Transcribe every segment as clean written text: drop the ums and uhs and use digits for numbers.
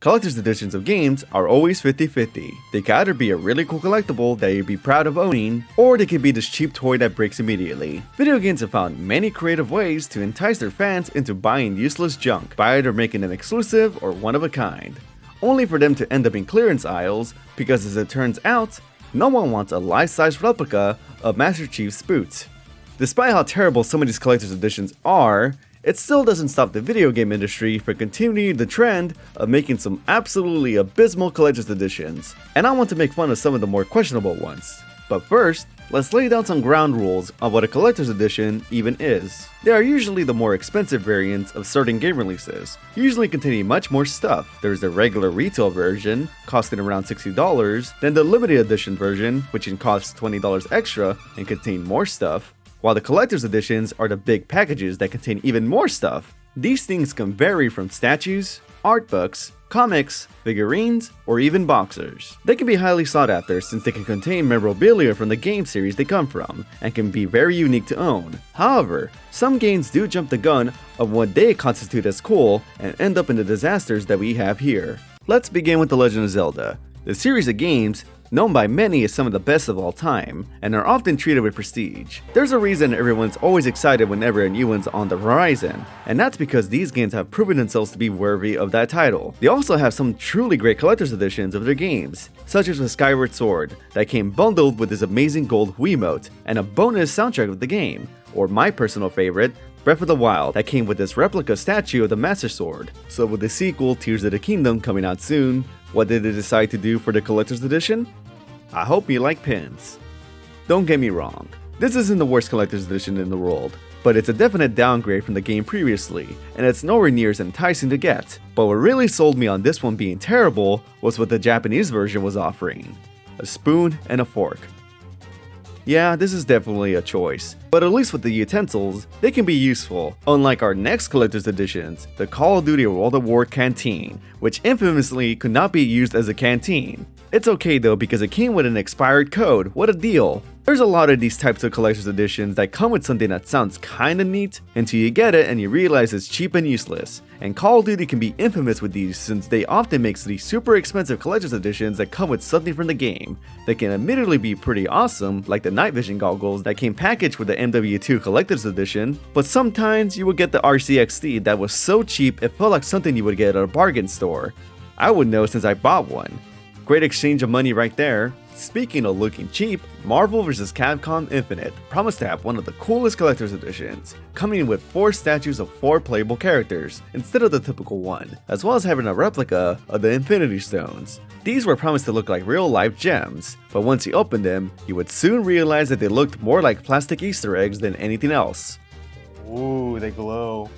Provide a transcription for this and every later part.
Collector's editions of games are always 50-50. They can either be a really cool collectible that you'd be proud of owning, or they can be this cheap toy that breaks immediately. Video games have found many creative ways to entice their fans into buying useless junk by either making them exclusive or one of a kind, only for them to end up in clearance aisles because, as it turns out, no one wants a life-size replica of Master Chief's boot. Despite how terrible some of these collector's editions are, it still doesn't stop the video game industry from continuing the trend of making some absolutely abysmal collector's editions, and I want to make fun of some of the more questionable ones. But first, let's lay down some ground rules on what a collector's edition even is. They are usually the more expensive variants of certain game releases, usually containing much more stuff. There's the regular retail version, costing around $60, then the limited edition version, which can cost $20 extra and contain more stuff, while the collector's editions are the big packages that contain even more stuff. These things can vary from statues, art books, comics, figurines, or even boxers. They can be highly sought after since they can contain memorabilia from the game series they come from, and can be very unique to own. However, some games do jump the gun of what they constitute as cool and end up in the disasters that we have here. Let's begin with The Legend of Zelda. The series of games known by many as some of the best of all time, and are often treated with prestige. There's a reason everyone's always excited whenever a new one's on the horizon, and that's because these games have proven themselves to be worthy of that title. They also have some truly great collector's editions of their games, such as with Skyward Sword, that came bundled with this amazing gold Wiimote and a bonus soundtrack of the game, or my personal favorite, Breath of the Wild, that came with this replica statue of the Master Sword. So with the sequel, Tears of the Kingdom, coming out soon, what did they decide to do for the collector's edition? I hope you like pins. Don't get me wrong, this isn't the worst collector's edition in the world, but it's a definite downgrade from the game previously, and it's nowhere near as enticing to get. But what really sold me on this one being terrible was what the Japanese version was offering: a spoon and a fork. Yeah, this is definitely a choice, but at least with the utensils, they can be useful, unlike our next collector's editions, the Call of Duty World at War Canteen, which infamously could not be used as a canteen. It's okay though because it came with an expired code, what a deal! There's a lot of these types of collector's editions that come with something that sounds kinda neat until you get it and you realize it's cheap and useless, and Call of Duty can be infamous with these since they often make these super expensive collector's editions that come with something from the game that can admittedly be pretty awesome, like the night vision goggles that came packaged with the MW2 collector's edition, but sometimes you would get the RCXD that was so cheap it felt like something you would get at a bargain store. I would know since I bought one. Great exchange of money right there. Speaking of looking cheap, Marvel vs. Capcom Infinite promised to have one of the coolest collector's editions, coming with 4 statues of 4 playable characters instead of the typical one, as well as having a replica of the Infinity Stones. These were promised to look like real-life gems, but once you opened them, you would soon realize that they looked more like plastic Easter eggs than anything else. Ooh, they glow.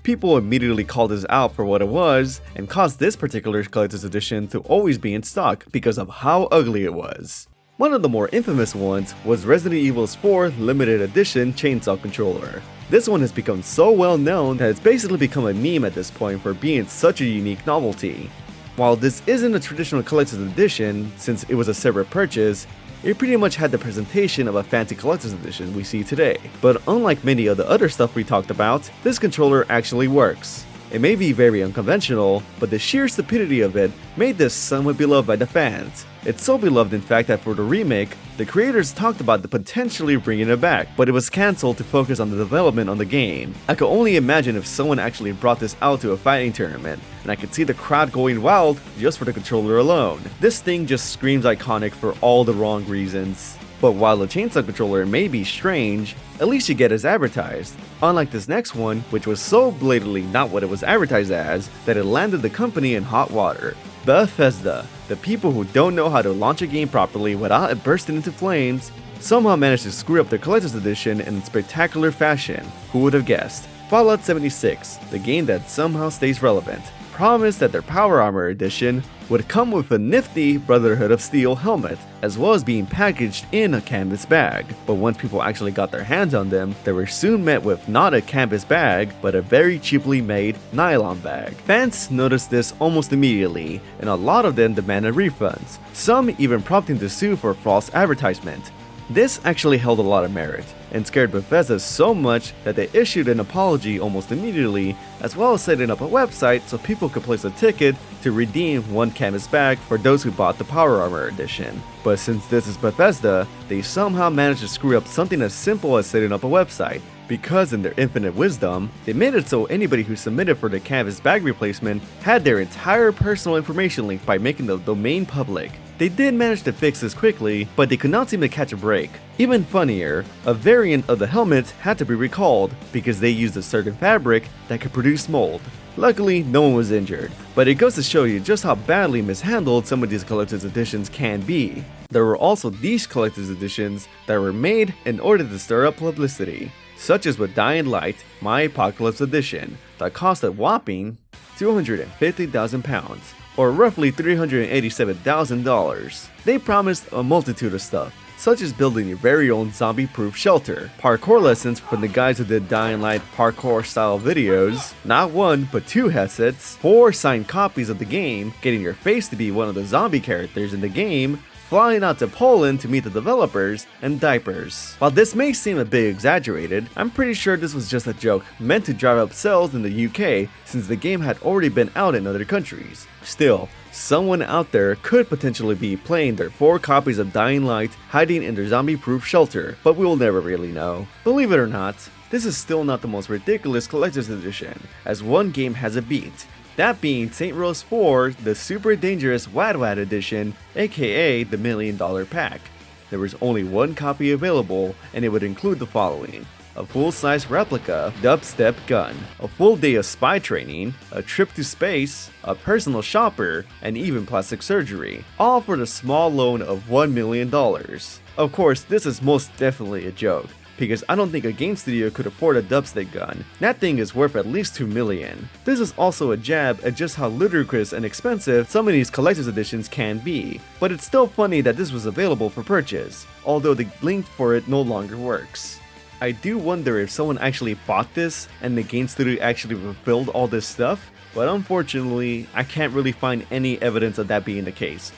People immediately called this out for what it was, and caused this particular collector's edition to always be in stock because of how ugly it was. One of the more infamous ones was Resident Evil 4 Limited Edition Chainsaw Controller. This one has become so well known that it's basically become a meme at this point for being such a unique novelty. While this isn't a traditional collector's edition, since it was a separate purchase, it pretty much had the presentation of a fancy collector's edition we see today. But unlike many of the other stuff we talked about, this controller actually works. It may be very unconventional, but the sheer stupidity of it made this somewhat beloved by the fans. It's so beloved in fact that for the remake, the creators talked about potentially bringing it back, but it was cancelled to focus on the development on the game. I could only imagine if someone actually brought this out to a fighting tournament, and I could see the crowd going wild just for the controller alone. This thing just screams iconic for all the wrong reasons. But while the chainsaw controller may be strange, at least you get as advertised. Unlike this next one, which was so blatantly not what it was advertised as, that it landed the company in hot water. Bethesda, the people who don't know how to launch a game properly without it bursting into flames, somehow managed to screw up the collector's edition in spectacular fashion. Who would have guessed? Fallout 76, the game that somehow stays relevant, promised that their Power Armor edition would come with a nifty Brotherhood of Steel helmet, as well as being packaged in a canvas bag. But once people actually got their hands on them, they were soon met with not a canvas bag, but a very cheaply made nylon bag. Fans noticed this almost immediately, and a lot of them demanded refunds, some even prompting to sue for false advertisement. This actually held a lot of merit, and scared Bethesda so much that they issued an apology almost immediately, as well as setting up a website so people could place a ticket to redeem one canvas bag for those who bought the Power Armor edition. But since this is Bethesda, they somehow managed to screw up something as simple as setting up a website. Because in their infinite wisdom, they made it so anybody who submitted for the canvas bag replacement had their entire personal information linked by making the domain public. They did manage to fix this quickly, but they could not seem to catch a break. Even funnier, a variant of the helmet had to be recalled because they used a certain fabric that could produce mold. Luckily, no one was injured, but it goes to show you just how badly mishandled some of these collector's editions can be. There were also these collector's editions that were made in order to stir up publicity, such as with Dying Light My Apocalypse Edition, that cost a whopping £250,000, or roughly $387,000. They promised a multitude of stuff, such as building your very own zombie-proof shelter, parkour lessons from the guys who did Dying Light parkour-style videos, not one but 2 headsets, 4 signed copies of the game, getting your face to be one of the zombie characters in the game, flying out to Poland to meet the developers, and diapers. While this may seem a bit exaggerated, I'm pretty sure this was just a joke meant to drive up sales in the UK since the game had already been out in other countries. Still, someone out there could potentially be playing their 4 copies of Dying Light hiding in their zombie-proof shelter, but we will never really know. Believe it or not, this is still not the most ridiculous collector's edition, as one game has a beat. That being Saint Rose 4, the super dangerous Wad Wad edition, aka the $1 Million Pack. There was only one copy available, and it would include the following: a full-size replica dubstep gun, a full day of spy training, a trip to space, a personal shopper, and even plastic surgery, all for the small loan of $1 million. Of course, this is most definitely a joke, because I don't think a game studio could afford a dubstep gun. That thing is worth at least $2 million. This is also a jab at just how ludicrous and expensive some of these collector's editions can be, but it's still funny that this was available for purchase, although the link for it no longer works. I do wonder if someone actually bought this and the game studio actually fulfilled all this stuff, but unfortunately, I can't really find any evidence of that being the case.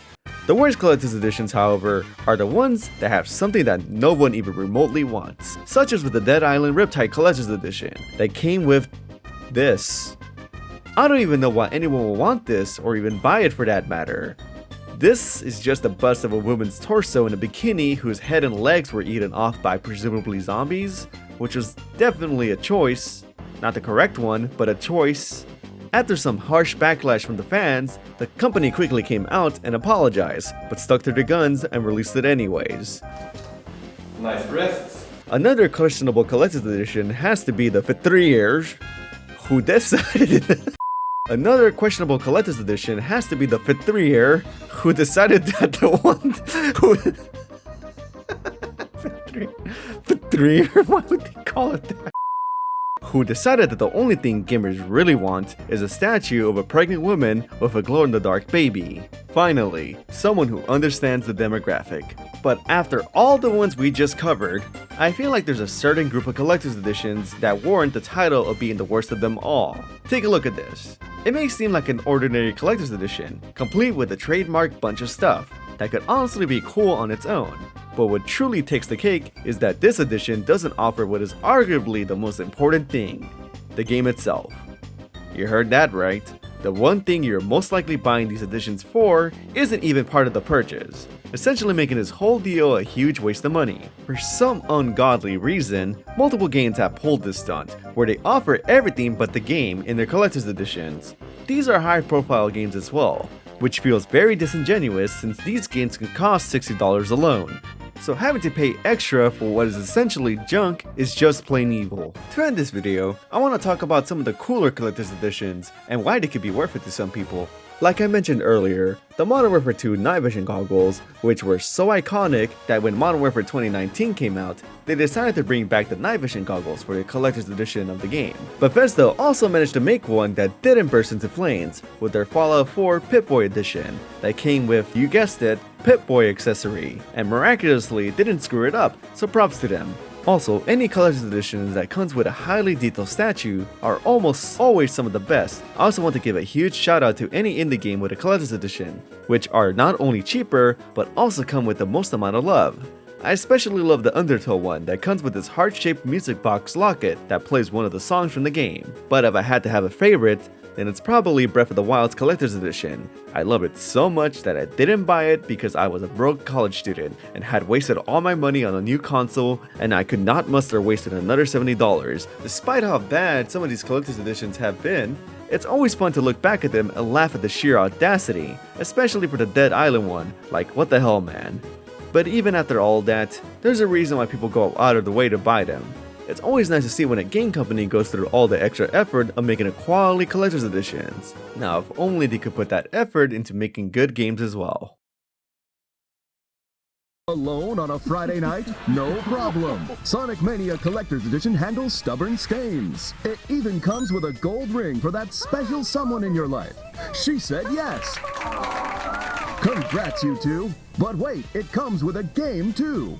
The worst collector's editions, however, are the ones that have something that no one even remotely wants, such as with the Dead Island Riptide Collector's Edition that came with this. I don't even know why anyone will want this or even buy it for that matter. This is just a bust of a woman's torso in a bikini whose head and legs were eaten off by presumably zombies, which was definitely a choice. Not the correct one, but a choice. After some harsh backlash from the fans, the company quickly came out and apologized, but stuck to their guns and released it anyways. Nice wrists. Another questionable collector's edition has to be the Fitriers, who decided Another questionable collector's edition has to be the Fitrier, who decided that the one who Fitrier? Why would they call it that? Who decided that the only thing gamers really want is a statue of a pregnant woman with a glow-in-the-dark baby. Finally, someone who understands the demographic. But after all the ones we just covered, I feel like there's a certain group of collector's editions that warrant the title of being the worst of them all. Take a look at this. It may seem like an ordinary collector's edition, complete with a trademark bunch of stuff, that could honestly be cool on its own. But what truly takes the cake is that this edition doesn't offer what is arguably the most important thing: the game itself. You heard that right. The one thing you're most likely buying these editions for isn't even part of the purchase, essentially making this whole deal a huge waste of money. For some ungodly reason, multiple games have pulled this stunt, where they offer everything but the game in their collector's editions. These are high-profile games as well, which feels very disingenuous since these games can cost $60 alone. So having to pay extra for what is essentially junk is just plain evil. To end this video, I want to talk about some of the cooler collector's editions and why they could be worth it to some people. Like I mentioned earlier, the Modern Warfare 2 night vision goggles, which were so iconic that when Modern Warfare 2019 came out, they decided to bring back the night vision goggles for the collector's edition of the game. Bethesda also managed to make one that didn't burst into flames with their Fallout 4 Pip-Boy edition that came with, you guessed it, Pip-Boy accessory, and miraculously didn't screw it up, so props to them. Also, any collector's editions that comes with a highly detailed statue are almost always some of the best. I also want to give a huge shout out to any indie game with a collector's edition, which are not only cheaper, but also come with the most amount of love. I especially love the Undertow one that comes with this heart-shaped music box locket that plays one of the songs from the game. But if I had to have a favorite, then it's probably Breath of the Wild's Collector's Edition. I love it so much that I didn't buy it because I was a broke college student and had wasted all my money on a new console, and I could not muster wasting another $70. Despite how bad some of these Collector's Editions have been, it's always fun to look back at them and laugh at the sheer audacity, especially for the Dead Island one, like what the hell, man. But even after all that, there's a reason why people go out of the way to buy them. It's always nice to see when a game company goes through all the extra effort of making a quality collector's editions. Now, if only they could put that effort into making good games as well. Alone on a Friday night? No problem. Sonic Mania Collector's Edition handles stubborn skeins. It even comes with a gold ring for that special someone in your life. She said yes. Congrats, you two. But wait, it comes with a game too.